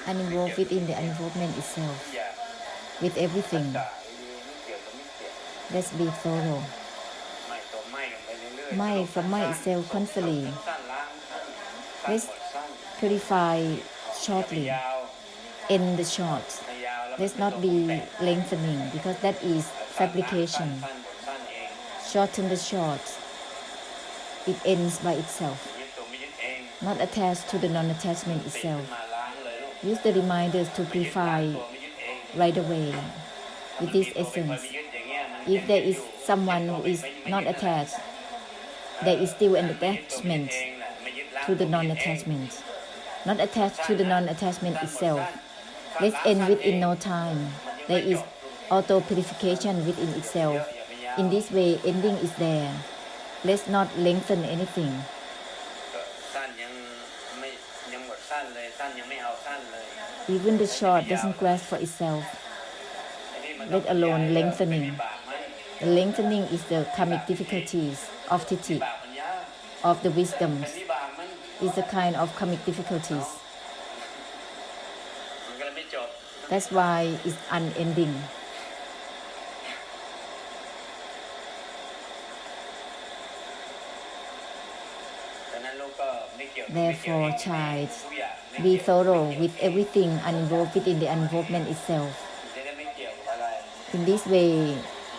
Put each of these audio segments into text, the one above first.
and involved within the involvement itself, with everything. Let's be thorough. My from my itself constantly. Let's purify shortly. End the short. Let's not be lengthening, because that is fabrication. Shorten the short. It ends by itself. Not attached to the non-attachment itself. Use the reminders to purify right away with this essence. If there is someone who is not attached, there is still an attachment to the non-attachment. Not attached to the non-attachment itself. Let's end within no time. There is auto-purification within itself. In this way, ending is there. Let's not lengthen anything. Even the short doesn't grasp for itself, let alone lengthening. The lengthening is the karmic difficulties of titi, of the wisdoms. Is a kind of karmic difficulties. That's why it's unending. Therefore, child, be thorough with everything uninvolved within the involvement itself. In this way,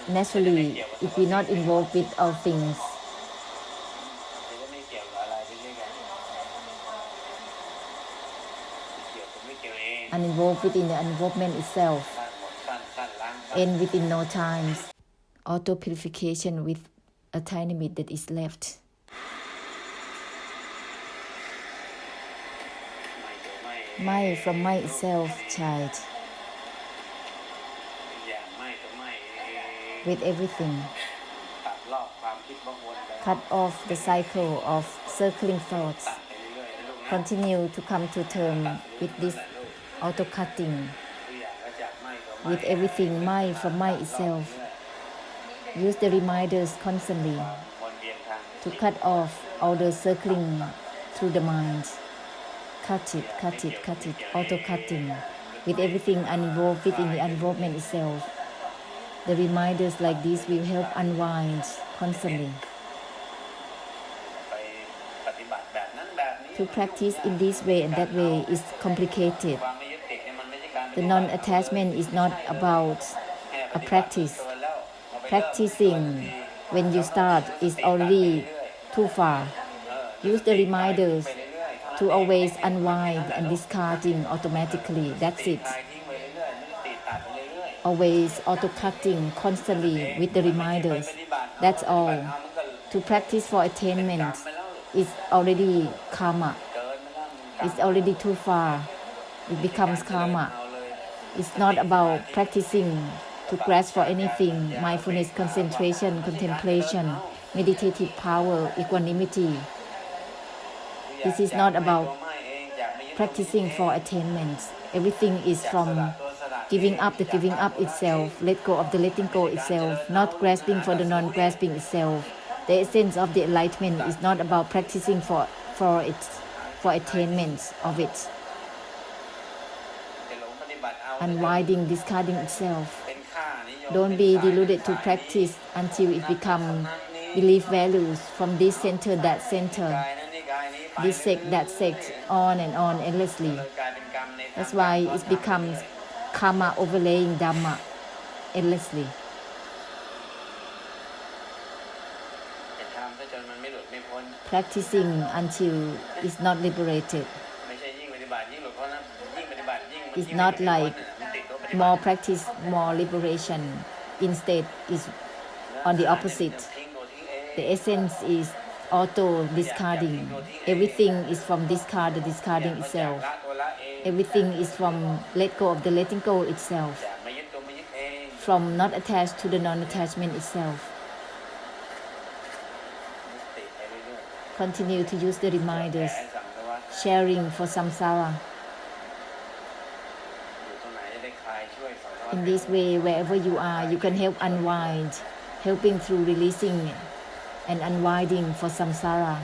naturally, if we not involved with all things, uninvolved within the involvement itself, end within no times, auto-purification with a tiny bit that is left. My from my itself, child, with everything. Cut off the cycle of circling thoughts. Continue to come to terms with this auto-cutting, with everything, my from my itself. Use the reminders constantly to cut off all the circling through the mind. Cut it, cut it, cut it, auto-cutting, with everything uninvolved within the involvement itself. The reminders like this will help unwind constantly. To practice in this way and that way is complicated. The non-attachment is not about a practice. Practicing when you start is already too far. Use the reminders to always unwind and discarding automatically. That's it. Always auto-cutting constantly with the reminders. That's all. To practice for attainment is already karma. It's already too far. It becomes karma. It's not about practicing to grasp for anything. Mindfulness, concentration, contemplation, meditative power, equanimity. This is not about practicing for attainment. Everything is from giving up the giving up itself, let go of the letting go itself, not grasping for the non-grasping itself. The essence of the enlightenment is not about practicing for attainment of it. Unwinding, discarding itself. Don't be deluded to practice until it becomes belief values from this center, that center, this sect, that sect, on and on endlessly. That's why it becomes karma overlaying Dhamma endlessly. Practicing until it's not liberated. It's not like more practice, more liberation. Instead, it's on the opposite. The essence is auto-discarding. Everything is from discard, the discarding itself. Everything is from let go of the letting go itself. From not attached to the non-attachment itself. Continue to use the reminders. Sharing for samsara. In this way, wherever you are, you can help unwind, helping through releasing and unwinding for samsara.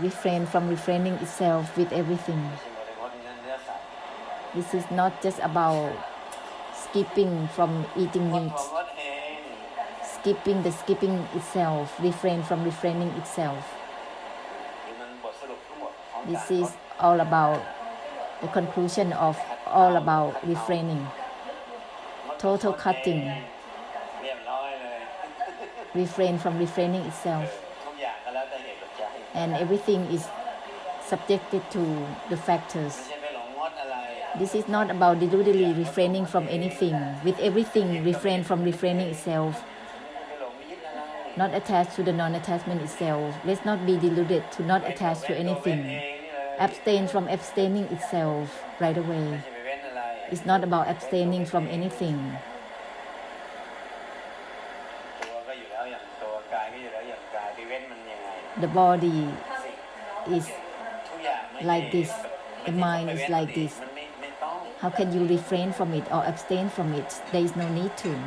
Refrain from refraining itself with everything. This is not just about skipping from eating meat, skipping itself, refrain from refraining itself. This is all about the conclusion of all about refraining, total cutting, refrain from refraining itself, and everything is subjected to the factors. This is not about deludedly refraining from anything. With everything, refrain from refraining itself, not attached to the non-attachment itself. Let's not be deluded to not attach to anything. Abstain from abstaining itself right away. It's not about abstaining from anything. The body is like this. The mind is like this. How can you refrain from it or abstain from it? There is no need to.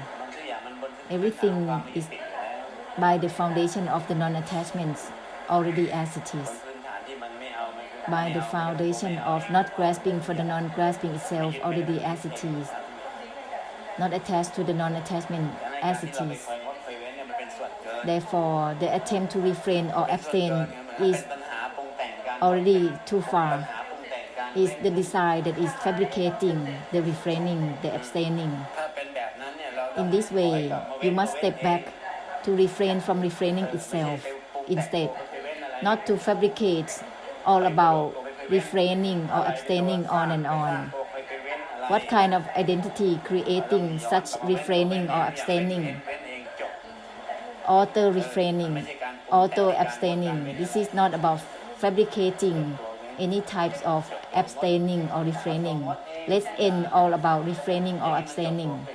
Everything is by the foundation of the non-attachments already as it is. By the foundation of not grasping for the non-grasping itself already as it is. Not attached to the non-attachment as it is. Therefore, the attempt to refrain or abstain is already too far. Is the desire that is fabricating the refraining, the abstaining. In this way, you must step back to refrain from refraining itself instead, not to fabricate all about refraining or abstaining on and on. What kind of identity creating such refraining or abstaining? Auto-refraining, auto-abstaining. This is not about fabricating any types of abstaining or refraining. Let's end all about refraining or abstaining.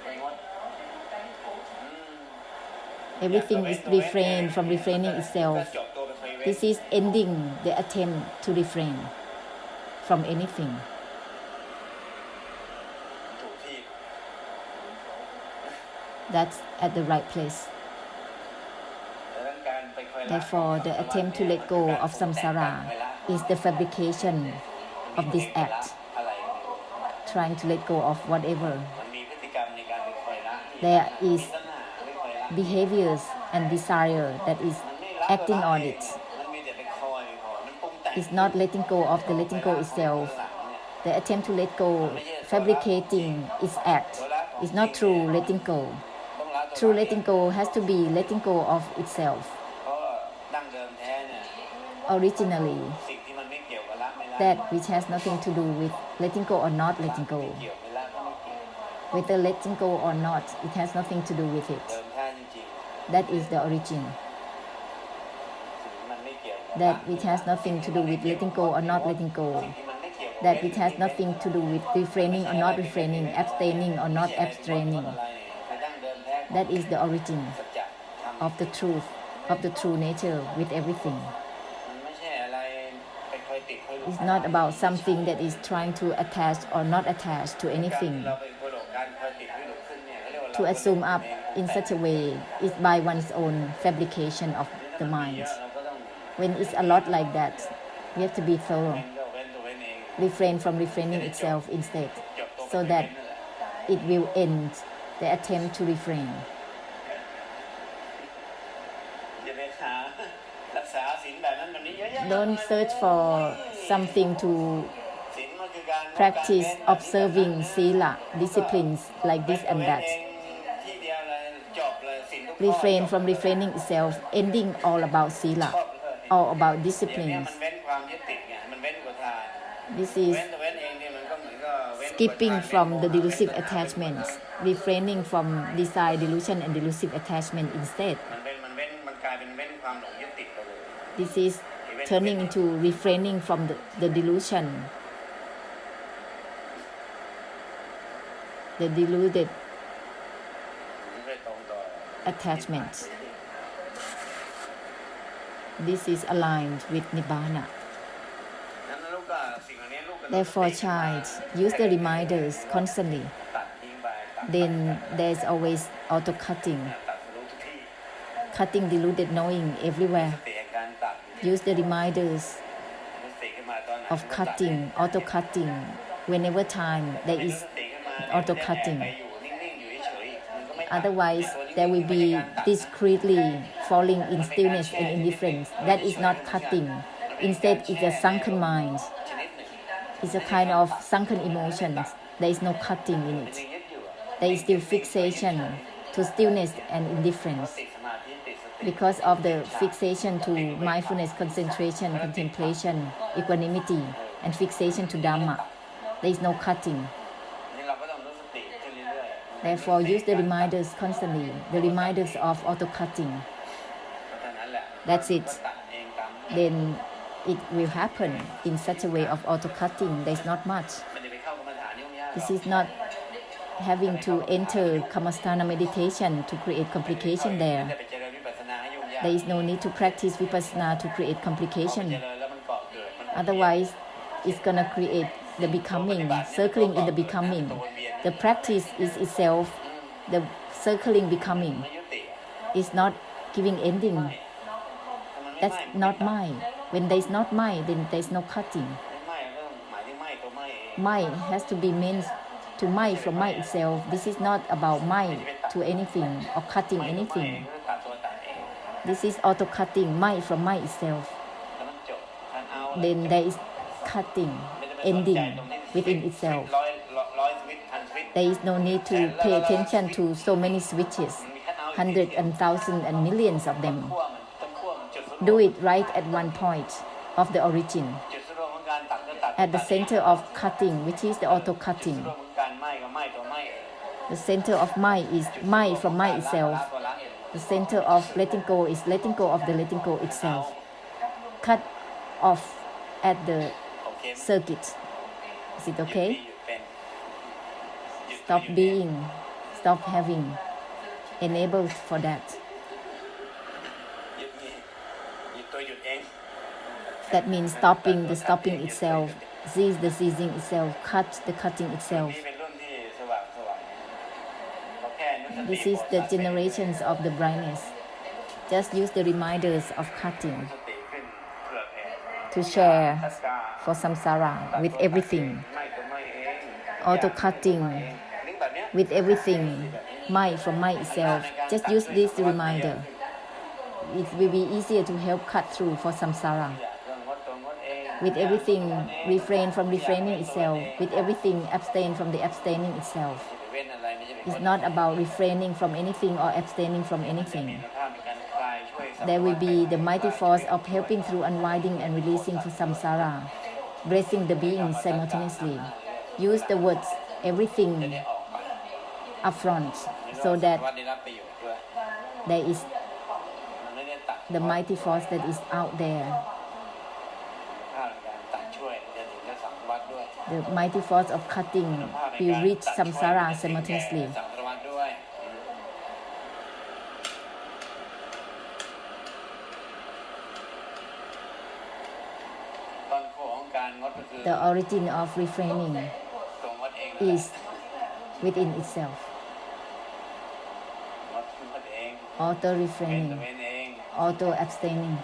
Everything is refrain from refraining itself. This is ending the attempt to refrain from anything. That's at the right place. Therefore, the attempt to let go of samsara is the fabrication of this act, trying to let go of whatever. There is behaviors and desire that is acting on it. It's not letting go of the letting go itself. The attempt to let go, fabricating its act, is not true letting go. True letting go has to be letting go of itself. Originally, that which has nothing to do with letting go or not letting go. Whether letting go or not, it has nothing to do with it. That is the origin. That which has nothing to do with letting go or not letting go. That which has nothing to do with refraining or not refraining, abstaining or not abstaining. That is the origin of the truth, of the true nature with everything. It's not about something that is trying to attach or not attach to anything. To assume up in such a way is by one's own fabrication of the mind. When it's a lot like that, we have to be thorough. Refrain from refraining itself instead, so that it will end the attempt to refrain. Don't search for something to practice observing sila, disciplines like this and that. Refrain from refraining itself, ending all about sila, all about disciplines. This is skipping from the delusive attachments, refraining from desire, delusion, and delusive attachment instead. This is turning into refraining from the delusion, the deluded attachment. This is aligned with Nibbana. Therefore, child, use the reminders constantly. Then there's always auto-cutting, cutting deluded knowing everywhere. use the reminders of cutting, auto cutting. Whenever time there is auto cutting. Otherwise, there will be discreetly falling in stillness and indifference. That is not cutting. Instead, it's a sunken mind. It's a kind of sunken emotions. There is no cutting in it. There is still fixation to stillness and indifference. Because of the fixation to mindfulness, concentration, contemplation, equanimity, and fixation to Dhamma, there is no cutting. Therefore, use the reminders constantly, the reminders of auto-cutting. That's it. Then it will happen in such a way of auto-cutting. There's not much. This is not having to enter Kamasthana meditation to create complication there. There is no need to practice Vipassana to create complication. Otherwise, it's going to create the becoming, circling in the becoming. The practice is itself, the circling becoming. It's not giving ending. That's not mind. When there is not mind, then there is no cutting. Mind has to be meant to mind from mind itself. This is not about mind to anything or cutting anything. This is auto-cutting, mind from mind itself. Then there is cutting, ending within itself. There is no need to pay attention to so many switches, hundreds and thousands and millions of them. Do it right at one point of the origin, at the center of cutting, which is the auto-cutting. The center of mind is mind from mind itself. The center of letting go is letting go of the letting go itself. Cut off at the circuit. Is it okay? Stop being, stop having, enabled for that. That means stopping the stopping itself, seize the seizing itself, cut the cutting itself. This is the generations of the brightness. Just use the reminders of cutting to share for samsara with everything. Auto-cutting with everything, mind from mind itself. Just use this reminder. It will be easier to help cut through for samsara. With everything, refrain from refraining itself. With everything, abstain from the abstaining itself. It's not about refraining from anything or abstaining from anything. There will be the mighty force of helping through unwinding and releasing for samsara, blessing the being simultaneously. Use the words everything upfront so that there is the mighty force that is out there. The mighty force of cutting will reach samsara simultaneously. The origin of refraining is within itself. Auto-refraining, auto-abstaining.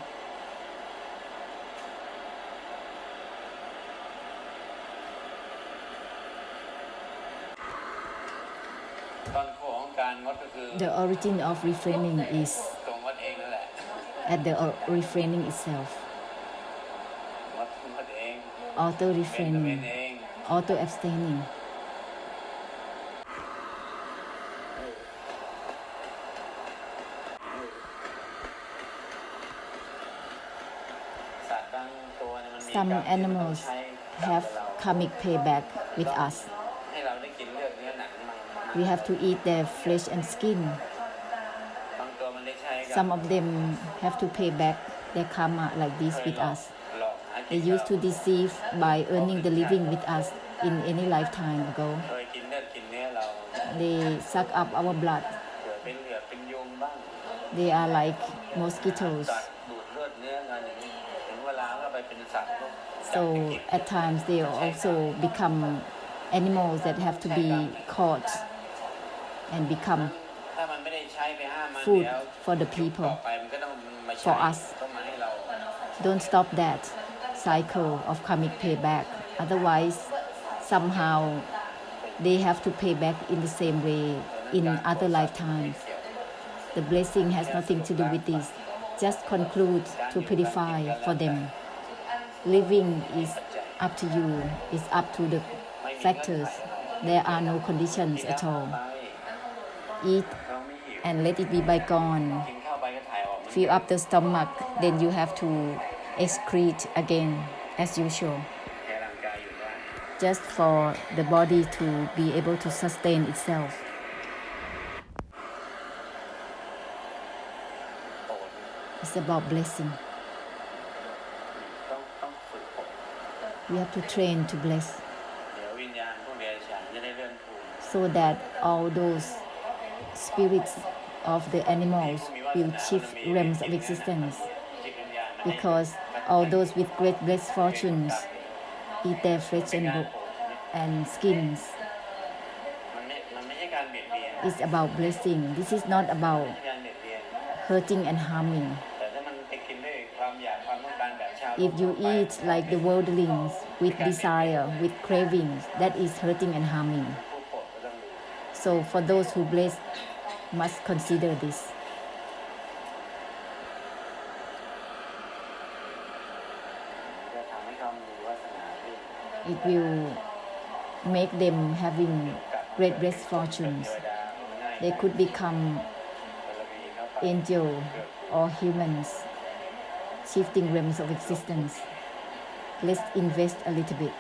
The origin of refraining is at the refraining itself. Auto-refraining, auto-abstaining. Some animals have karmic payback with us. We have to eat their flesh and skin. Some of them have to pay back their karma like this with us. They used to deceive by earning the living with us in any lifetime ago. They suck up our blood. They are like mosquitoes. So at times they also become animals that have to be caught and become food for the people, for us. Don't stop that cycle of karmic payback. Otherwise, somehow they have to pay back in the same way in other lifetimes. The blessing has nothing to do with this. Just conclude to purify for them. Living is up to you, it's up to the factors. There are no conditions at all. Eat and let it be bygone. Fill up the stomach, then you have to excrete again as usual. Just for the body to be able to sustain itself. It's about blessing. We have to train to bless so that all those spirits of the animals will shift realms of existence, because all those with great blessed fortunes eat their flesh and skins. It's about blessing. This is not about hurting and harming. If you eat like the worldlings with desire, with cravings, that is hurting and harming. So for those who bless, must consider this. It will make them having great blessed fortunes. They could become angel or humans, shifting realms of existence. Let's invest a little bit.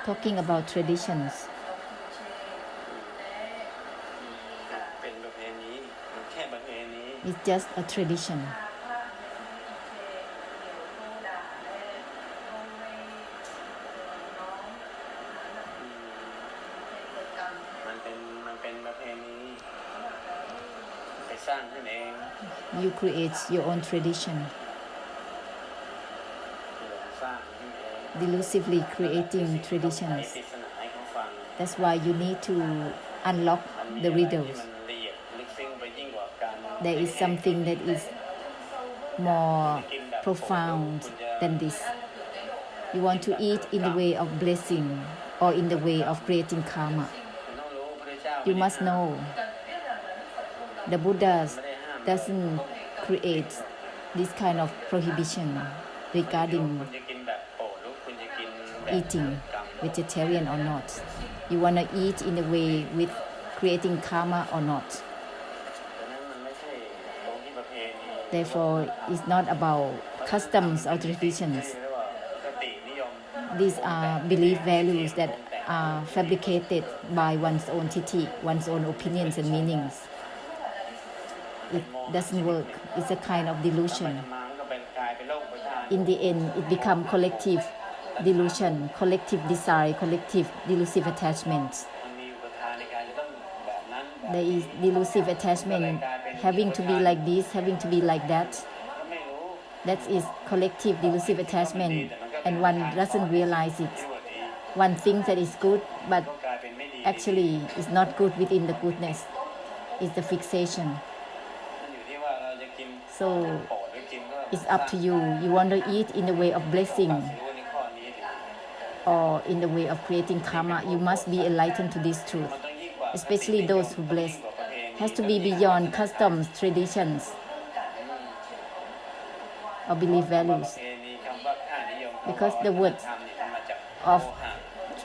Talking about traditions. It's just a tradition. You create your own tradition. Delusively creating traditions. That's why you need to unlock the riddles. There is something that is more profound than this. You want to eat in the way of blessing or in the way of creating karma. You must know the Buddha doesn't create this kind of prohibition regarding eating, vegetarian or not. You want to eat in a way with creating karma or not. Therefore, it's not about customs or traditions. These are belief values that are fabricated by one's own titi, one's own opinions and meanings. It doesn't work. It's a kind of delusion. In the end, it becomes collective delusion, collective desire, collective delusive attachments. There is delusive attachment, having to be like this, having to be like that. That is collective delusive attachment, and one doesn't realize it. One thinks that it's good, but actually it's not good within the goodness. It's the fixation. So it's up to you. You want to eat in the way of blessing or in the way of creating karma. You must be enlightened to this truth. Especially those who bless, has to be beyond customs, traditions, or belief values. Because the words of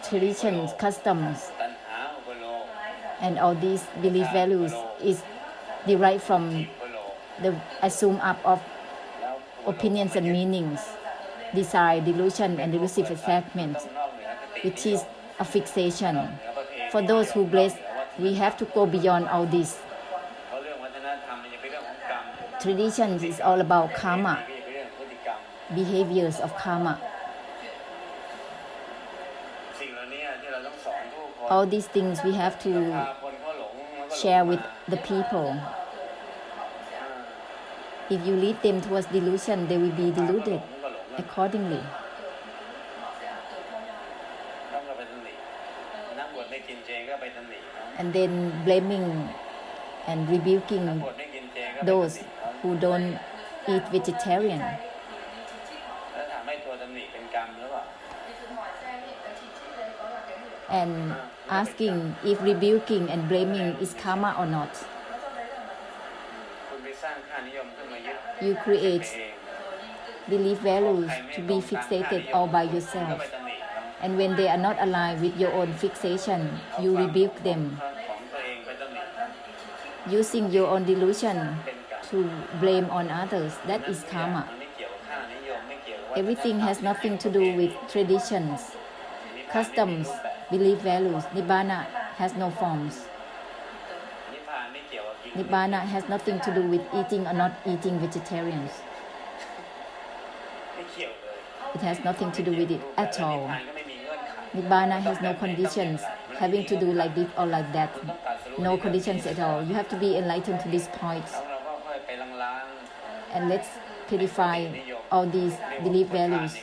traditions, customs, and all these belief values is derived from the assume up of opinions and meanings, desire, delusion, and delusive attachment, which is a fixation. For those who bless, we have to go beyond all this. Tradition is all about karma, behaviors of karma. All these things we have to share with the people. If you lead them towards delusion, they will be deluded accordingly. And then blaming and rebuking those who don't eat vegetarian. And asking if rebuking and blaming is karma or not. You create belief values to be fixated all by yourself. And when they are not aligned with your own fixation, you rebuke them. Using your own delusion to blame on others, that is karma. Everything has nothing to do with traditions, customs, belief values. Nibbana has no forms. Nibbana has nothing to do with eating or not eating vegetarians. It has nothing to do with it at all. Nibbana has no conditions having to do like this or like that. No conditions at all. You have to be enlightened to this point. And let's purify all these belief values,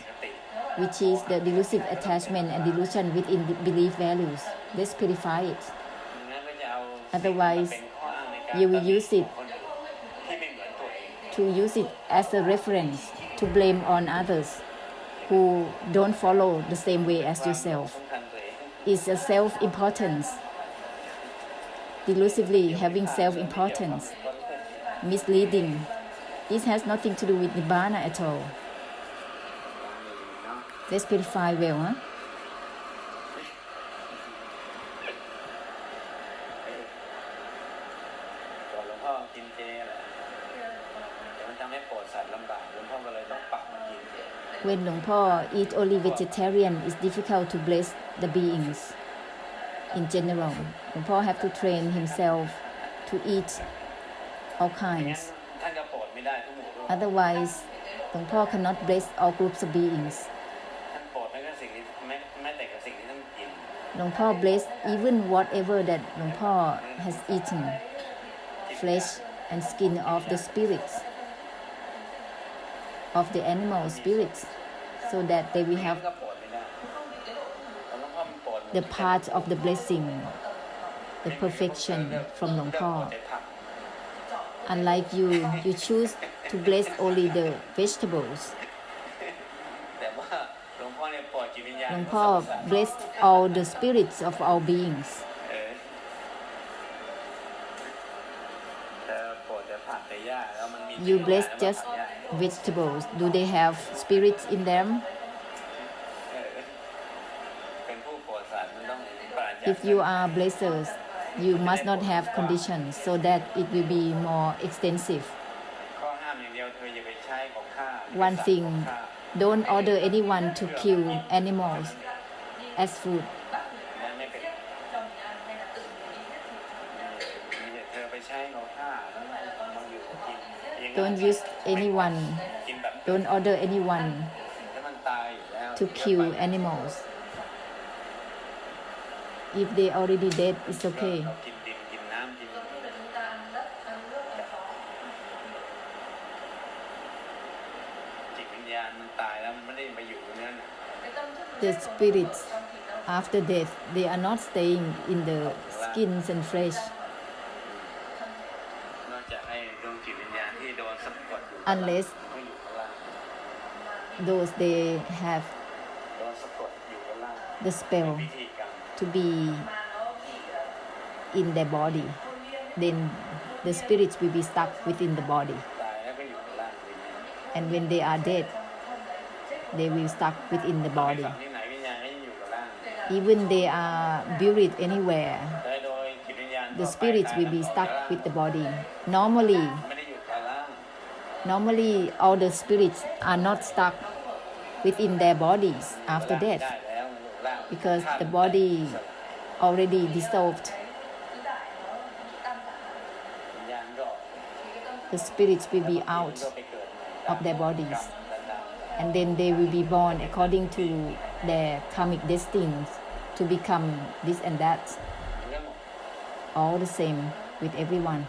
which is the delusive attachment and delusion within the belief values. Let's purify it. Otherwise, you will use it as a reference to blame on others who don't follow the same way as yourself. It's a self-importance. Delusively having self-importance, misleading. This has nothing to do with Nibbana at all. Let's purify well, huh? When Hluang Po eat only vegetarian, it's difficult to bless the beings. In general, Hluang Po have to train himself to eat all kinds. Otherwise, Hluang Po cannot bless all groups of beings. Hluang Po bless even whatever that Hluang Po has eaten, flesh and skin of the spirits, of the animal spirits, so that they will have the part of the blessing, the perfection from Hluang Po. Unlike you choose to bless only the vegetables. Hluang Po bless all the spirits of all beings. You bless just vegetables. Do they have spirits in them? If you are blessers, you must not have conditions so that it will be more extensive. One thing, don't order anyone to kill animals as food. Don't order anyone to kill animals. If they already dead, it's okay. The spirits, after death, they are not staying in the skins and flesh. Unless those they have the spell to be in their body, then the spirits will be stuck within the body. And when they are dead, they will stuck within the body. Even they are buried anywhere, the spirits will be stuck with the body. Normally, ไม่ได้อยู่ตอนล่าง normally all the spirits are not stuck within their bodies after ได้ death แล้วมันอยู่ล่าง because the body already dissolved. วิญญาณก็ The spirits will be out ก็ไปเกิด of their bodies ต่างๆ and then they will be born according to their karmic destinies to become this and that, เรื่องหมด all the same with everyone.